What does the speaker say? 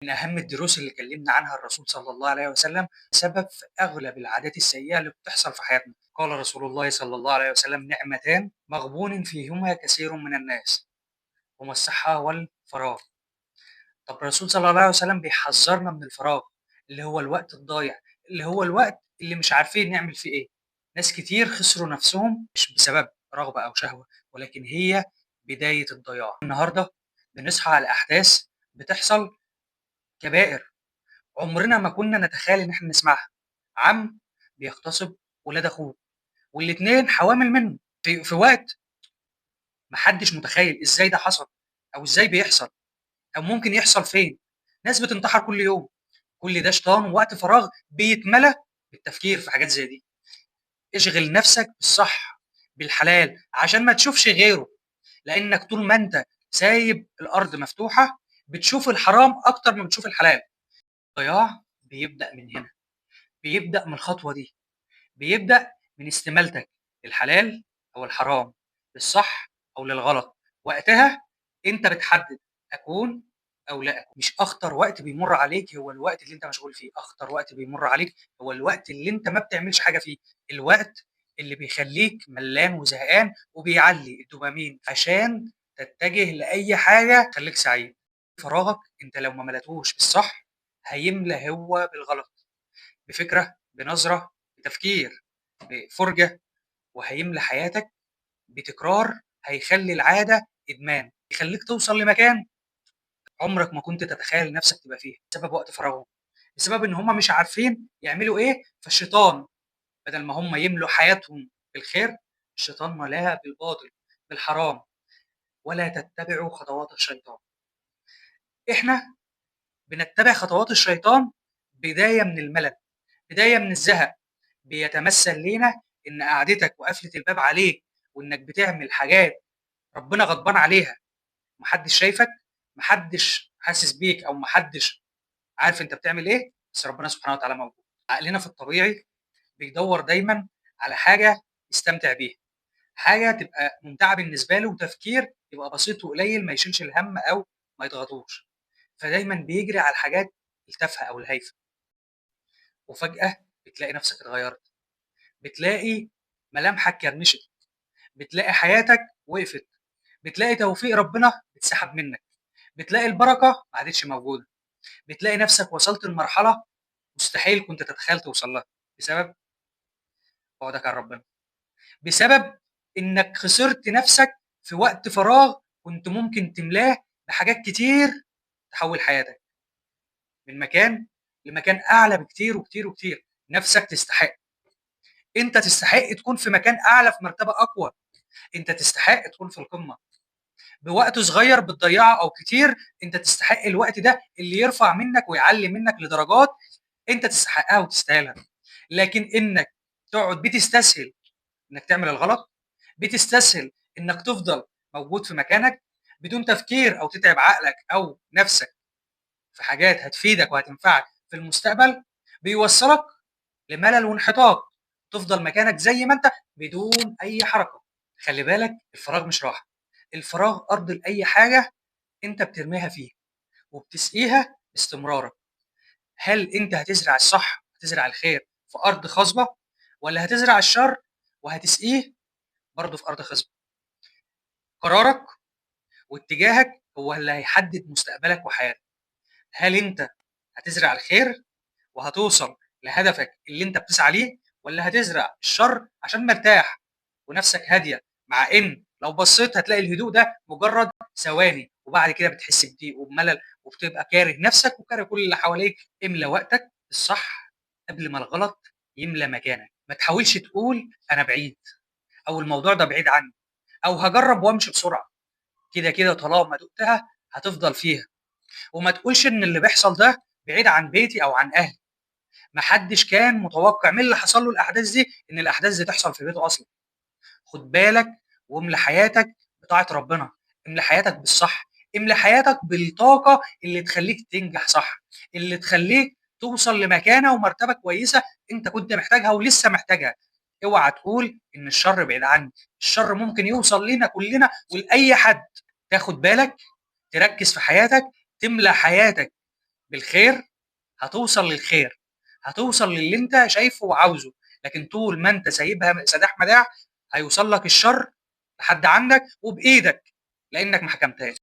من أهم الدروس اللي كلمنا عنها الرسول صلى الله عليه وسلم سبب في أغلب العادات السيئة اللي بتحصل في حياتنا. قال رسول الله صلى الله عليه وسلم: نعمتان مغبون فيهما كثير من الناس، هما الصحة والفراغ. طب الرسول صلى الله عليه وسلم بيحذرنا من الفراغ، اللي هو الوقت الضايع، اللي هو الوقت اللي مش عارفين نعمل فيه إيه. ناس كتير خسروا نفسهم مش بسبب رغبة أو شهوة، ولكن هي بداية الضياع. النهارده بنصحى على أحداث بتحصل كبائر عمرنا ما كنا نتخيل إن إحنا نسمعها. عم بيغتصب ولاد أخوه والاتنين حوامل منه في وقت ما حدش متخيل إزاي ده حصل، أو إزاي بيحصل، أو ممكن يحصل فين. ناس بتنتحر كل يوم. كل ده شيطان، ووقت فراغ بيتملى بالتفكير في حاجات زي دي. اشغل نفسك بالصح، بالحلال، عشان ما تشوفش غيره، لأنك طول ما أنت سايب الأرض مفتوحة بتشوف الحرام أكتر ما بتشوف الحلال. الضياع بيبدأ من هنا، بيبدأ من الخطوة دي، بيبدأ من استمالتك للحلال أو الحرام، للصح أو للغلط. وقتها أنت بتحدد أكون أو لا أكون. مش أخطر وقت بيمر عليك هو الوقت اللي أنت مشغول فيه، أخطر وقت بيمر عليك هو الوقت اللي أنت ما بتعملش حاجة فيه، الوقت اللي بيخليك ملان وزهقان وبيعلي الدوبامين عشان تتجه لأي حاجة تخليك سعيد. فراغك أنت لو ما ملتهوش بالصح هيملى هو بالغلط، بفكرة، بنظرة، بتفكير، بفرجة، وهيملى حياتك بتكرار. هيخلي العادة إدمان، يخليك توصل لمكان عمرك ما كنت تتخيل نفسك تبقى فيه بسبب وقت فراغهم، بسبب إن هم مش عارفين يعملوا إيه. فالشيطان بدل ما هم يملوا حياتهم بالخير، الشيطان ملاها بالباطل، بالحرام. ولا تتبعوا خطوات الشيطان. إحنا بنتبع خطوات الشيطان بداية من الملل، بداية من الزهق. بيتمثل لينا إن قعدتك وقفلة الباب عليك وإنك بتعمل حاجات ربنا غضبان عليها، محدش شايفك، محدش حاسس بيك، أو محدش عارف أنت بتعمل إيه، بس ربنا سبحانه وتعالى موجود. عقلنا في الطبيعي بيدور دايما على حاجة يستمتع بيها، حاجة تبقى ممتعة بالنسبة له، وتفكير يبقى بسيط وقليل ما يشيلش الهم أو ما يضغطوش. فدايما بيجري على الحاجات التافهة أو الهايفة، وفجأة بتلاقي نفسك اتغيرت، بتلاقي ملامحك كرمشت، بتلاقي حياتك وقفت، بتلاقي توفيق ربنا اتسحب منك، بتلاقي البركة ما عادتش موجودة، بتلاقي نفسك وصلت لمرحلة مستحيل كنت تتخيل توصل لها بسبب بعدك عن ربنا، بسبب إنك خسرت نفسك في وقت فراغ كنت ممكن تملاه بحاجات كتير تحول حياتك من مكان لمكان أعلى بكتير وكتير وكتير. نفسك تستحق، أنت تستحق تكون في مكان أعلى، في مرتبة أقوى. أنت تستحق تكون في القمة بوقت صغير بتضيعه او كتير. انت تستحق الوقت ده اللي يرفع منك ويعلي منك لدرجات انت تستحقها وتستاهلها. لكن انك تقعد بتستسهل انك تعمل الغلط، بتستسهل انك تفضل موجود في مكانك بدون تفكير، او تتعب عقلك او نفسك في حاجات هتفيدك وهتنفعك في المستقبل، بيوصلك لملل وانحطاط. تفضل مكانك زي ما انت بدون اي حركه. خلي بالك، الفراغ مش راحه، الفراغ ارض لاي حاجه انت بترميها فيه وبتسقيها باستمرار. هل انت هتزرع الصح، هتزرع الخير في ارض خصبه، ولا هتزرع الشر وهتسقيه برضه في ارض خصبه؟ قرارك واتجاهك هو اللي هيحدد مستقبلك وحياتك. هل انت هتزرع الخير وهتوصل لهدفك اللي انت بتسعى ليه، ولا هتزرع الشر عشان مرتاح ونفسك هاديه، مع ان لو بصيت هتلاقي الهدوء ده مجرد ثواني، وبعد كده بتحس بضيق وبملل وبتبقى كاره نفسك وكاره كل اللي حواليك. املى وقتك الصح قبل ما الغلط يملى مكانك. ما تحاولش تقول انا بعيد، او الموضوع ده بعيد عني، او هجرب وامشي بسرعه. كده كده طالما دقتها هتفضل فيها. وما تقولش ان اللي بيحصل ده بعيد عن بيتي او عن اهلي. ما حدش كان متوقع من اللي حصل له الاحداث دي ان الاحداث دي تحصل في بيته اصلا. خد بالك، واملى حياتك بطاعه ربنا، املى حياتك بالصح، املى حياتك بالطاقه اللي تخليك تنجح صح، اللي تخليك توصل لمكانه ومرتبه كويسه انت كنت محتاجها ولسه محتاجها. اوعى تقول ان الشر بعيد عني، الشر ممكن يوصل لنا كلنا ولاي حد. تاخد بالك، تركز في حياتك، تملى حياتك بالخير هتوصل للخير، هتوصل للي انت شايفه وعاوزه. لكن طول ما انت سايبها سداح مداح هيوصل لك الشر لحد عندك وبايدك، لانك ما حكمتهاش.